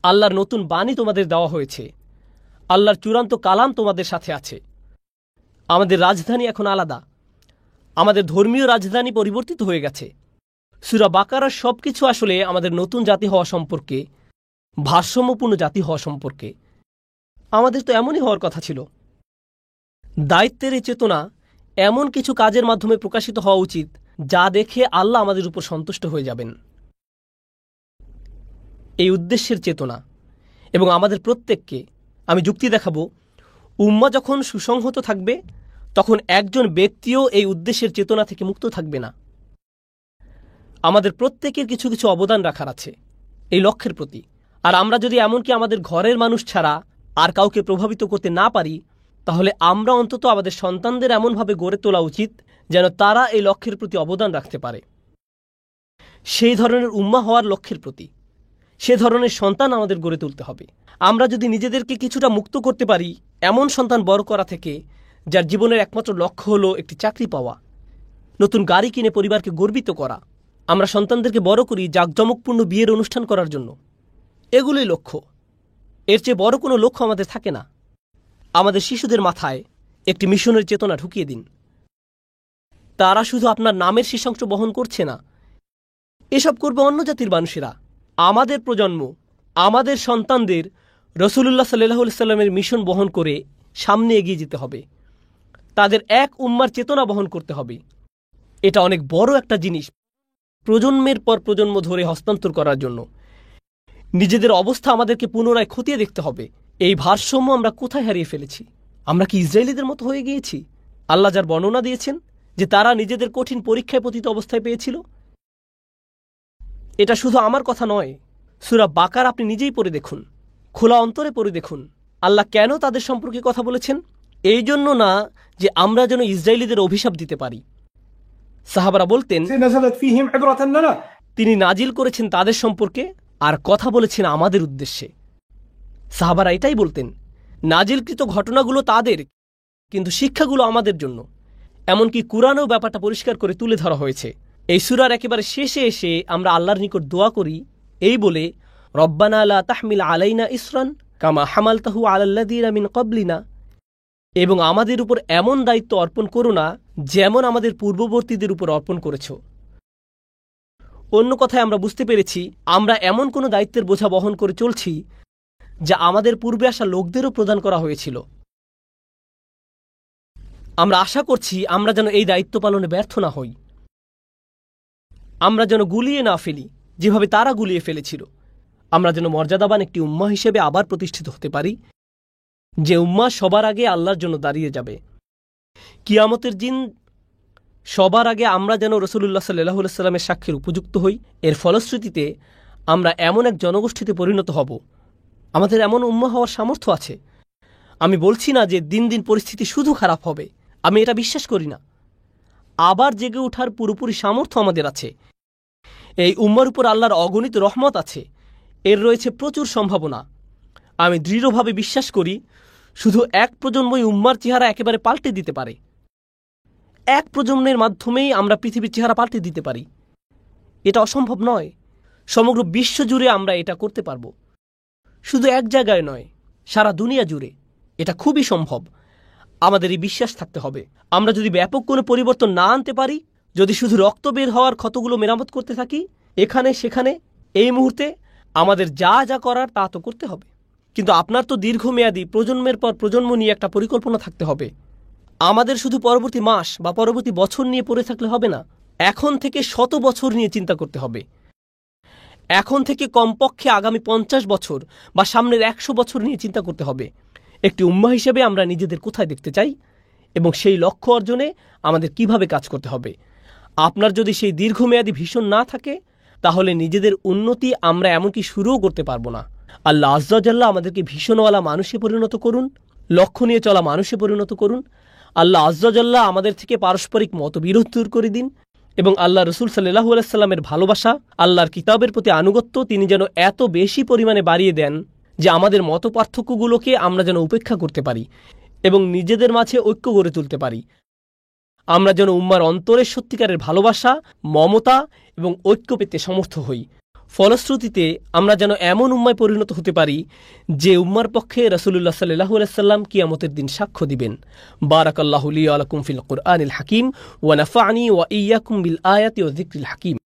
আল্লাহর নতুন বাণী তোমাদের দেওয়া হয়েছে। আল্লাহর চূড়ান্ত কালাম তোমাদের সাথে আছে। আমাদের রাজধানী এখন আলাদা। আমাদের ধর্মীয় রাজধানী পরিবর্তিত হয়ে গেছে। সূরা বাকারার সবকিছু আসলে আমাদের নতুন জাতি হওয়া সম্পর্কে, ভারসাম্যপূর্ণ জাতি হওয়া সম্পর্কে। আমাদের তো এমনই হওয়ার কথা ছিল। দায়িত্বের এই চেতনা এমন কিছু কাজের মাধ্যমে প্রকাশিত হওয়া উচিত যা দেখে আল্লাহ আমাদের উপর সন্তুষ্ট হয়ে যাবেন। এই উদ্দেশ্যের চেতনা, এবং আমাদের প্রত্যেককে আমি যুক্তি দেখাবো, উম্মাহ যখন সুসংহত থাকবে তখন একজন ব্যক্তিও এই উদ্দেশ্যের চেতনা থেকে মুক্ত থাকবে না। আমাদের প্রত্যেকের কিছু কিছু অবদান রাখার আছে এই লক্ষ্যের প্রতি। আর আমরা যদি এমনকি আমাদের ঘরের মানুষ ছাড়া আর কাউকে প্রভাবিত করতে না পারি, তাহলে আমরা অন্তত আমাদের সন্তানদের এমনভাবে গড়ে তোলা উচিত যেন তারা এই লক্ষ্যের প্রতি অবদান রাখতে পারে। সেই ধরনের উম্মাহ হওয়ার লক্ষ্যের প্রতি সে ধরনের সন্তান আমাদের গড়ে তুলতে হবে। আমরা যদি নিজেদেরকে কিছুটা মুক্ত করতে পারি এমন সন্তান বড় করা থেকে, যার জীবনের একমাত্র লক্ষ্য হলো একটি চাকরি পাওয়া, নতুন গাড়ি কিনে পরিবারকে গর্বিত করা। আমরা সন্তানদেরকে বড় করি জাঁকজমকপূর্ণ বিয়ের অনুষ্ঠান করার জন্য। এগুলোই লক্ষ্য। এর চেয়ে বড় কোনো লক্ষ্য আমাদের থাকে না। আমাদের শিশুদের মাথায় একটি মিশনের চেতনা ঢুকিয়ে দিন। তারা শুধু আপনার নামের শীর্ষাংশ বহন করছে না, এসব করবে অন্য জাতির মানুষেরা। আমাদের প্রজন্ম, আমাদের সন্তানদের রসুলুল্লাহ সাল্লাল্লাহু আলাইহি সাল্লামের মিশন বহন করে সামনে এগিয়ে যেতে হবে। তাদের এক উম্মার চেতনা বহন করতে হবে। এটা অনেক বড় একটা জিনিস, প্রজন্মের পর প্রজন্ম ধরে হস্তান্তর করার জন্য। নিজেদের অবস্থা আমাদেরকে পুনরায় খতিয়ে দেখতে হবে। এই ভারসাম্য আমরা কোথায় হারিয়ে ফেলেছি? আমরা কি ইসরায়েলিদের মতো হয়ে গিয়েছি? আল্লাহ যার বর্ণনা দিয়েছেন যে তারা নিজেদের কঠিন পরীক্ষায় পতিত অবস্থায় পেয়েছিল, এটা শুধু আমার কথা নয়। সূরা বাকারা আপনি নিজেই পড়ে দেখুন, খোলা অন্তরে পড়ে দেখুন। আল্লাহ কেন তাদের সম্পর্কে কথা বলেছেন? এই জন্য না যে আমরা যেন ইসরায়েলিদের অভিশাপ দিতে পারি। সাহাবারা বলতেন তিনি নাজিল করেছেন তাদের সম্পর্কে আর কথা বলেছেন আমাদের উদ্দেশ্যে। সাহাবারা এটাই বলতেন, নাজিলকৃত ঘটনাগুলো তাদের, কিন্তু শিক্ষাগুলো আমাদের জন্য। এমনকি কুরআনেও ব্যাপারটা পরিষ্কার করে তুলে ধরা হয়েছে। এই সূরার একেবারে শেষে এসে আমরা আল্লাহর নিকট দোয়া করি এই বলে, রব্বানা লা তাহমিল আলাইনা ইসরান কামা হামালতাহু আলাল্লাযীনা মিন ক্বাবলিনা, এবং আমাদের উপর এমন দায়িত্ব অর্পণ করো না যেমন আমাদের পূর্ববর্তীদের উপর অর্পণ করেছ। অন্য কথায় আমরা বুঝতে পেরেছি আমরা এমন কোনো দায়িত্বের বোঝা বহন করে চলছি যা আমাদের পূর্বে আসা লোকদেরও প্রদান করা হয়েছিল। আমরা আশা করছি আমরা যেন এই দায়িত্ব পালনে ব্যর্থ না হই। আমরা যেন গুলিয়ে না ফেলি যেভাবে তারা গুলিয়ে ফেলেছিল। আমরা যেন মর্যাদাবান একটি উম্মাহ হিসেবে আবার প্রতিষ্ঠিত হতে পারি, যে উম্মাহ সবার আগে আল্লাহর জন্য দাঁড়িয়ে যাবে। কিয়ামতের দিন সবার আগে আমরা যেন রাসূলুল্লাহ সাল্লাল্লাহু আলাইহি সাল্লামের সাক্ষীর উপযুক্ত হই। এর ফলশ্রুতিতে আমরা এমন এক জনগোষ্ঠীতে পরিণত হব, আমাদের এমন উম্মাহ হওয়ার সামর্থ্য আছে। আমি বলছি না যে দিন দিন পরিস্থিতি শুধু খারাপ হবে, আমি এটা বিশ্বাস করি না। আবার জেগে ওঠার পুরোপুরি সামর্থ্য আমাদের আছে। এই উম্মার উপর আল্লাহর অগণিত রহমত আছে, এর রয়েছে প্রচুর সম্ভাবনা। আমি দৃঢ়ভাবে বিশ্বাস করি শুধু এক প্রজন্মই উম্মার চেহারা একেবারে পাল্টে দিতে পারে। এক প্রজন্মের মাধ্যমেই আমরা পৃথিবীর চেহারা পাল্টে দিতে পারি। এটা অসম্ভব নয়। সমগ্র বিশ্ব জুড়ে আমরা এটা করতে পারব। শুধু এক জায়গায় নয়, সারা দুনিয়া জুড়ে এটা খুবই সম্ভব। আমাদের এই বিশ্বাস থাকতে হবে। আমরা যদি ব্যাপক কোনো পরিবর্তন না আনতে পারি, যদি শুধু রক্ত বের হওয়ার ক্ষতগুলো মেরামত করতে থাকি এখানে সেখানে, এই মুহূর্তে, আমাদের যা যা করার তা তো করতে হবে। কিন্তু আপনার তো দীর্ঘমেয়াদী প্রজন্মের পর প্রজন্ম নিয়ে একটা পরিকল্পনা থাকতে হবে। আমাদের শুধু পরবর্তী মাস বা পরবর্তী বছর নিয়ে পড়ে থাকলে হবে না। এখন থেকে 100 বছর নিয়ে চিন্তা করতে হবে। এখন থেকে কমপক্ষে আগামী 50 বছর বা সামনের 100 বছর নিয়ে চিন্তা করতে হবে। একটি উম্মাহ হিসেবে আমরা নিজেদের কোথায় দেখতে চাই এবং সেই লক্ষ্য অর্জনে আমাদের কিভাবে কাজ করতে হবে। আপনার যদি সেই দীর্ঘমেয়াদী ভিশন না থাকে, তাহলে নিজেদের উন্নতি আমরা এমনকি শুরুও করতে পারবো না। আল্লাহ আযজা ওয়া জাল্লা আমাদেরকে ভীষণওয়ালা মানুষে পরিণত করুন, লক্ষ্য নিয়ে চলা মানুষে পরিণত করুন। আল্লাহ আযজা ওয়া জাল্লা আমাদের থেকে পারস্পরিক মতবিরোধ দূর করে দিন এবং আল্লাহ রসুল সাল্লাল্লাহু আলাইহি সাল্লামের ভালোবাসা, আল্লাহর কিতাবের প্রতি আনুগত্য তিনি যেন এত বেশি পরিমাণে বাড়িয়ে দেন যে আমাদের মত পার্থক্যগুলোকে আমরা যেন উপেক্ষা করতে পারি এবং নিজেদের মাঝে ঐক্য গড়ে তুলতে পারি। আমরা যেন উম্মার অন্তরের সত্যিকারের ভালোবাসা, মমতা এবং ঐক্য পেতে সমর্থ হই। ফলশ্রুতিতে আমরা যেন এমন উম্মায় পরিণত হতে পারি যে উম্মার পক্ষে রাসূলুল্লাহ সাল্লাল্লাহু আলাইহি সাল্লাম কিয়ামতের দিন সাক্ষ্য দিবেন। বারাকাল্লাহু লি ওয়া লাকুম ফিল কুরআনিল হাকিম ওয়া নাফা'নি ওয়া ইয়্যাকুম বিল আয়াতি ওয়া যিকরিল হাকিম।